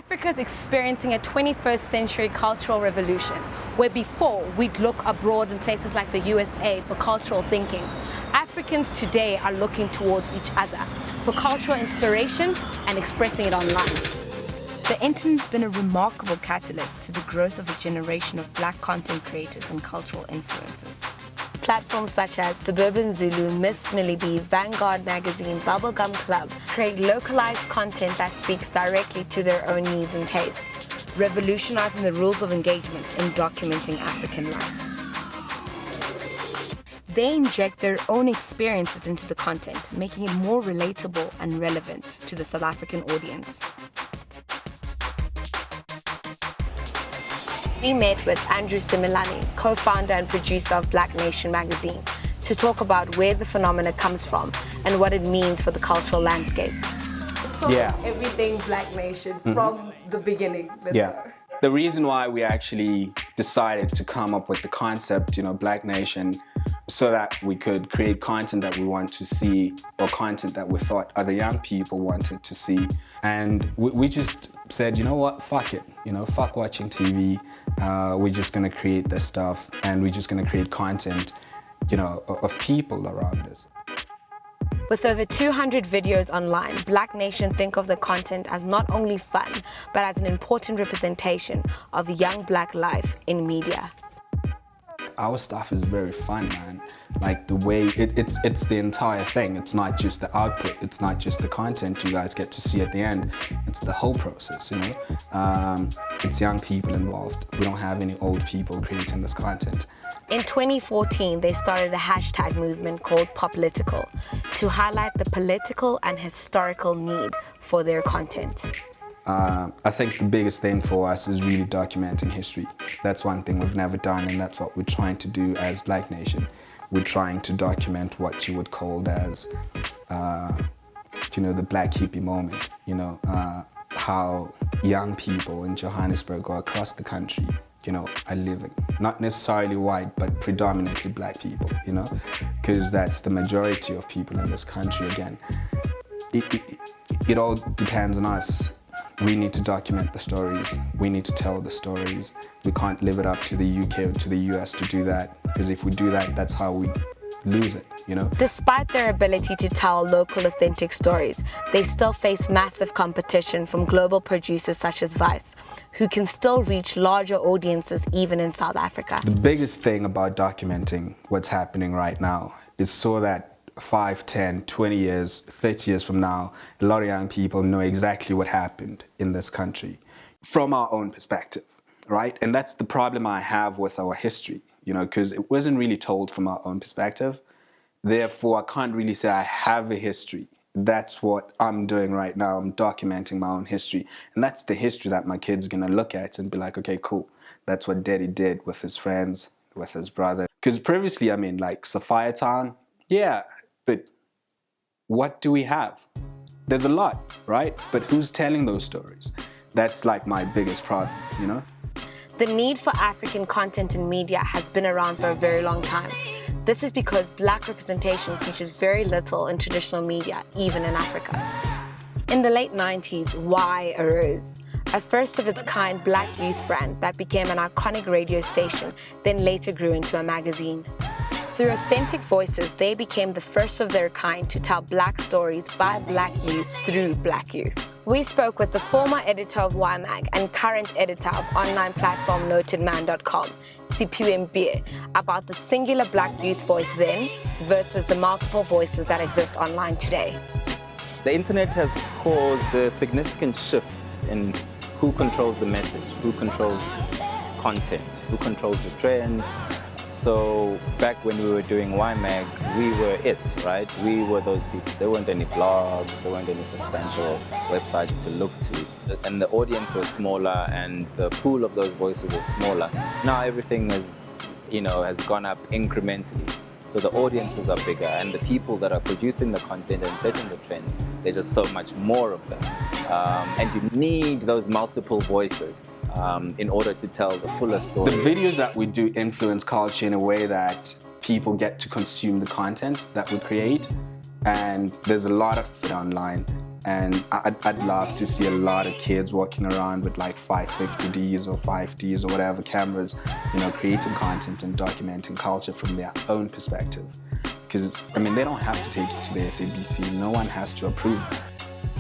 Africa's experiencing a 21st century cultural revolution, where before we'd look abroad in places like the USA for cultural thinking. Africans today are looking toward each other for cultural inspiration and expressing it online. The internet's been a remarkable catalyst to the growth of a generation of Black content creators and cultural influencers. Platforms such as Suburban Zulu, Miss Millie B, Vanguard Magazine, Bubblegum Club create localized content that speaks directly to their own needs and tastes, revolutionizing the rules of engagement in documenting African life. They inject their own experiences into the content, making it more relatable and relevant to the South African audience. We met with Andrew Similani, co-founder and producer of Black Nation magazine, to talk about where the phenomena comes from and what it means for the cultural landscape. So everything Black Nation from the beginning. The reason why we actually decided to come up with the concept, Black Nation, so that we could create content that we want to see, or content that we thought other young people wanted to see. And we just said, you know what, fuck it, fuck watching TV. We're just gonna create this stuff, and we're just gonna create content, of people around us. With over 200 videos online, Black Nation think of the content as not only fun, but as an important representation of young Black life in media. Our stuff is very fun, man. Like the way it's the entire thing. It's not just the output. It's not just the content you guys get to see at the end. It's the whole process, It's young people involved. We don't have any old people creating this content. In 2014, they started a hashtag movement called Poplitical to highlight the political and historical need for their content. I think the biggest thing for us is really documenting history. That's one thing we've never done, and that's what we're trying to do as Black Nation. We're trying to document what you would call as, the Black hippie moment, how young people in Johannesburg or across the country, are living. Not necessarily white, but predominantly Black people, because that's the majority of people in this country. Again, it all depends on us. We need to document the stories. We need to tell the stories. We can't leave it up to the UK or to the US to do that, because if we do that, that's how we lose it, Despite their ability to tell local authentic stories, they still face massive competition from global producers such as Vice, who can still reach larger audiences even in South Africa. The biggest thing about documenting what's happening right now is so that 5, 10, 20 years, 30 years from now, a lot of young people know exactly what happened in this country from our own perspective, right? And that's the problem I have with our history, because it wasn't really told from our own perspective. Therefore, I can't really say I have a history. That's what I'm doing right now. I'm documenting my own history. And that's the history that my kid's gonna look at and be like, okay, cool. That's what Daddy did with his friends, with his brother. Because previously, like Sapphire Town, but what do we have? There's a lot, right? But who's telling those stories? That's like my biggest problem, The need for African content in media has been around for a very long time. This is because Black representation features very little in traditional media, even in Africa. In the late 90s, Y arose, a first-of-its-kind Black youth brand that became an iconic radio station, then later grew into a magazine. Through authentic voices, they became the first of their kind to tell Black stories by Black youth through Black youth. We spoke with the former editor of YMag and current editor of online platform notedman.com, Siphiwe Mbiye, about the singular Black youth voice then versus the multiple voices that exist online today. The internet has caused a significant shift in who controls the message, who controls content, who controls the trends. So back when we were doing YMag, we were it, right? We were those people. There weren't any blogs, there weren't any substantial websites to look to. And the audience was smaller and the pool of those voices was smaller. Now everything is, has gone up incrementally. So the audiences are bigger and the people that are producing the content and setting the trends, there's just so much more of them. And you need those multiple voices in order to tell the fuller story. The videos that we do influence culture in a way that people get to consume the content that we create. And there's a lot of it online. And I'd love to see a lot of kids walking around with like 550Ds or 5Ds or whatever cameras, you know, creating content and documenting culture from their own perspective. Because, I mean, they don't have to take it to the SABC. No one has to approve.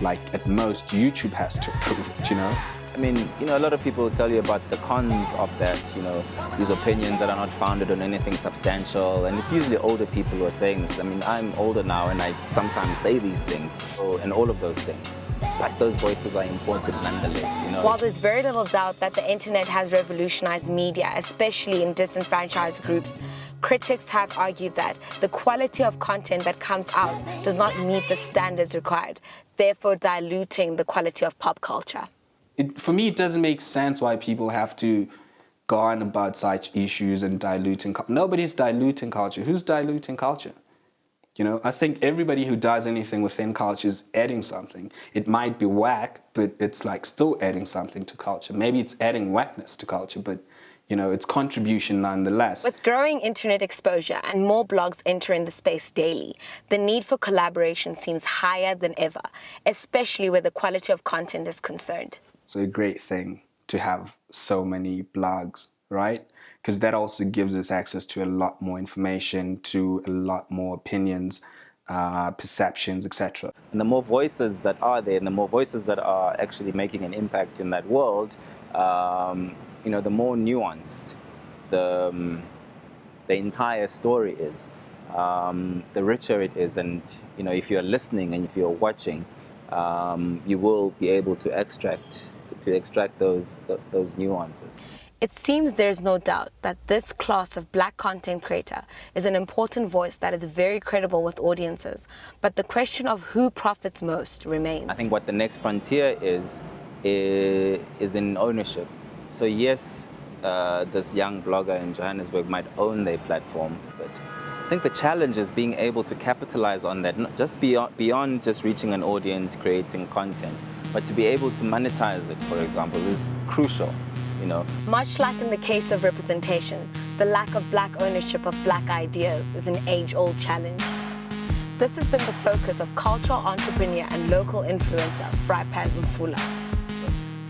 Like, at most, YouTube has to approve it, you know? I mean, you know, a lot of people tell you about the cons of that, you know, these opinions that are not founded on anything substantial, and it's usually older people who are saying this. I mean, I'm older now and I sometimes say these things, and all of those things, but those voices are important nonetheless, you know. While there's very little doubt that the internet has revolutionized media, especially in disenfranchised groups, critics have argued that the quality of content that comes out does not meet the standards required, therefore diluting the quality of pop culture. For me, it doesn't make sense why people have to go on about such issues and diluting. Nobody's diluting culture. Who's diluting culture? You know, I think everybody who does anything within culture is adding something. It might be whack, but it's like still adding something to culture. Maybe it's adding whackness to culture, but you know, it's contribution nonetheless. With growing internet exposure and more blogs entering the space daily, the need for collaboration seems higher than ever, especially where the quality of content is concerned. It's a great thing to have so many blogs, right? Because that also gives us access to a lot more information, to a lot more opinions, perceptions, etc. And the more voices that are there, and the more voices that are actually making an impact in that world, you know, the more nuanced the entire story is, the richer it is. And you know, if you're listening and if you're watching, you will be able to extract those nuances. It seems there's no doubt that this class of black content creator is an important voice that is very credible with audiences, but the question of who profits most remains. I think what the next frontier is in ownership. So yes, this young blogger in Johannesburg might own their platform, but I think the challenge is being able to capitalize on that, not just beyond just reaching an audience, creating content, but to be able to monetize it, for example, is crucial, you know. Much like in the case of representation, the lack of black ownership of black ideas is an age-old challenge. This has been the focus of cultural entrepreneur and local influencer, Frypan Mfula.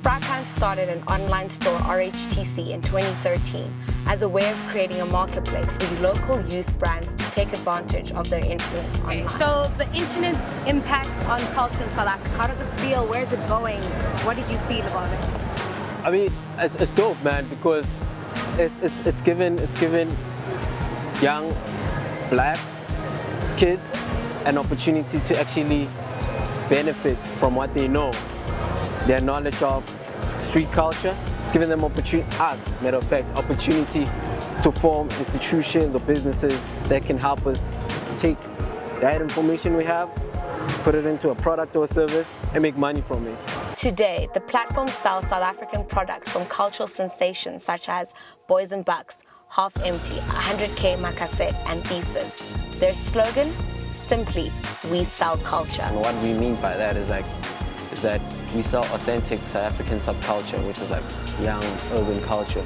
Frypan started an online store, RHTC, in 2013 as a way of creating a marketplace for local youth brands to take advantage of their influence online. So the internet's impact on culture in South Africa, how does it feel? Where is it going? What do you feel about it? I mean, it's dope, man, because it's given young black kids an opportunity to actually benefit from what they know. Their knowledge of street culture. It's given them opportunity to form institutions or businesses that can help us take that information we have, put it into a product or a service, and make money from it. Today, the platform sells South African products from cultural sensations such as Boys and Bucks, Half Empty, 100K Makase, and Thesis. Their slogan, simply, we sell culture. And what we mean by that is that we sell authentic South African subculture, which is like young urban culture.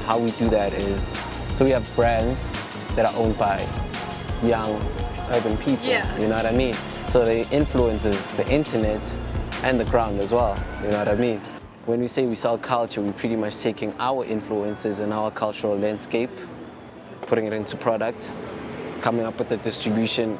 How we do that is, so we have brands that are owned by young urban people, you know what I mean? So they influences the internet and the ground as well, you know what I mean? When we say we sell culture, we're pretty much taking our influences and our cultural landscape, putting it into product, coming up with a distribution,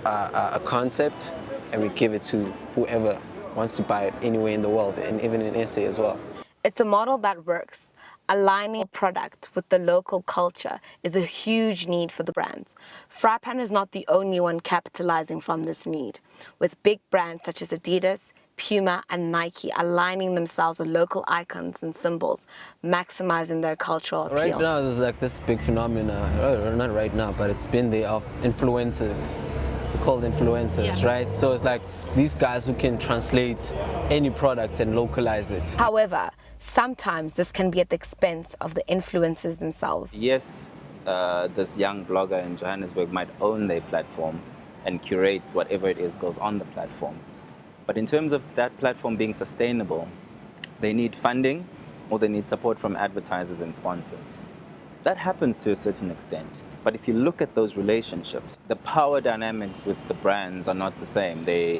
a concept, and we give it to whoever wants to buy it anywhere in the world, and even in SA as well. It's a model that works. Aligning a product with the local culture is a huge need for the brands. Frypan is not the only one capitalizing from this need, with big brands such as Adidas, Puma, and Nike aligning themselves with local icons and symbols, maximizing their cultural appeal. Right now, there's like this big phenomenon, not right now, but it's been there, of influencers. We're called influencers, right? So it's like these guys who can translate any product and localize it. However, sometimes this can be at the expense of the influencers themselves. Yes, this young blogger in Johannesburg might own their platform and curate whatever it is goes on the platform. But in terms of that platform being sustainable, they need funding or they need support from advertisers and sponsors. that happens to a certain extent. But if you look at those relationships, the power dynamics with the brands are not the same. They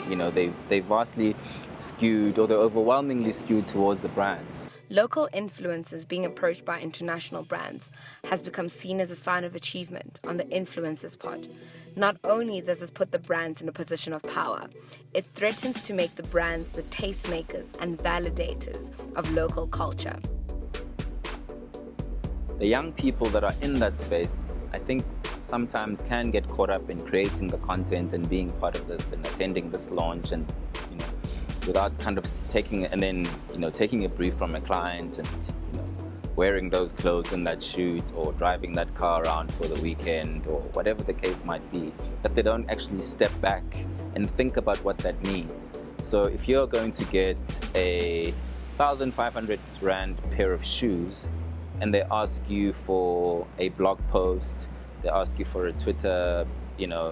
vastly skewed, or they're overwhelmingly skewed towards the brands. Local influencers being approached by international brands has become seen as a sign of achievement on the influencers' part. Not only does this put the brands in a position of power, it threatens to make the brands the tastemakers and validators of local culture. The young people that are in that space, I think sometimes can get caught up in creating the content and being part of this and attending this launch, and without kind of taking a brief from a client and wearing those clothes in that shoot, or driving that car around for the weekend, or whatever the case might be, that they don't actually step back and think about what that means. So if you're going to get a 1,500 Rand pair of shoes, and they ask you for a blog post, they ask you for a Twitter,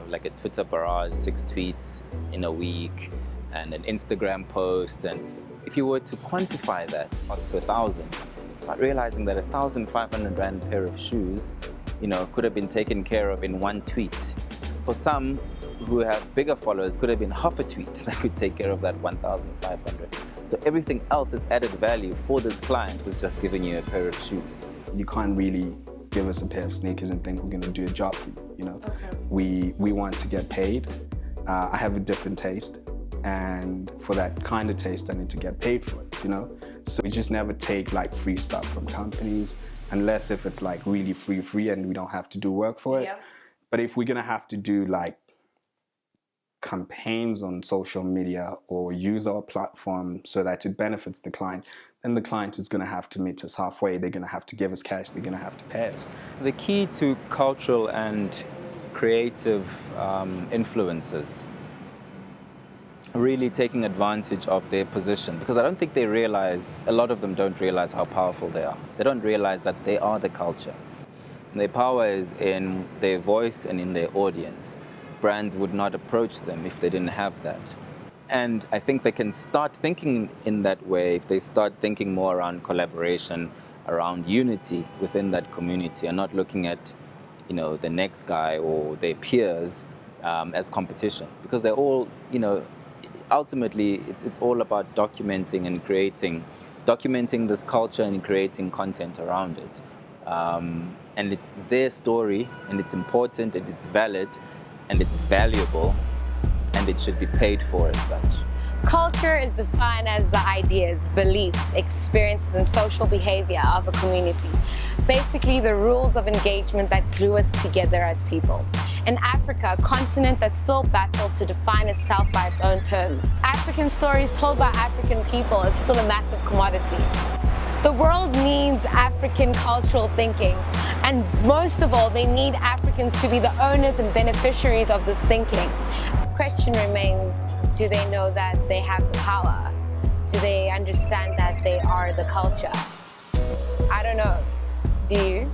like a Twitter barrage, 6 tweets in a week, and an Instagram post. And if you were to quantify that per 1,000, start realizing that a 1,500 Rand pair of shoes, could have been taken care of in one tweet. For some who have bigger followers, could have been half a tweet that could take care of that 1,500. So everything else is added value for this client who's just giving you a pair of shoes. You can't really give us a pair of sneakers and think we're going to do a job for you. Okay. We want to get paid. I have a different taste, and for that kind of taste, I need to get paid for it. So we just never take like free stuff from companies, unless if it's like really free and we don't have to do work for it. Yeah. But if we're going to have to do like campaigns on social media or use our platform so that it benefits the client, then the client is going to have to meet us halfway. They're going to have to give us cash. They're going to have to pay us. The key to cultural and creative influencers really taking advantage of their position, because I don't think they realize, a lot of them don't realize how powerful they are. They don't realize that they are the culture. And their power is in their voice and in their audience. Brands would not approach them if they didn't have that. And I think they can start thinking in that way if they start thinking more around collaboration, around unity within that community, and not looking at, the next guy or their peers as competition, because they're all, ultimately it's all about documenting this culture and creating content around it. And it's their story, and it's important, and it's valid, and it's valuable, and it should be paid for as such. Culture is defined as the ideas, beliefs, experiences, and social behavior of a community. Basically, the rules of engagement that glue us together as people. In Africa, a continent that still battles to define itself by its own terms, African stories told by African people is still a massive commodity. The world needs African cultural thinking, and most of all, they need Africans to be the owners and beneficiaries of this thinking. The question remains, do they know that they have the power? Do they understand that they are the culture? I don't know. Do you?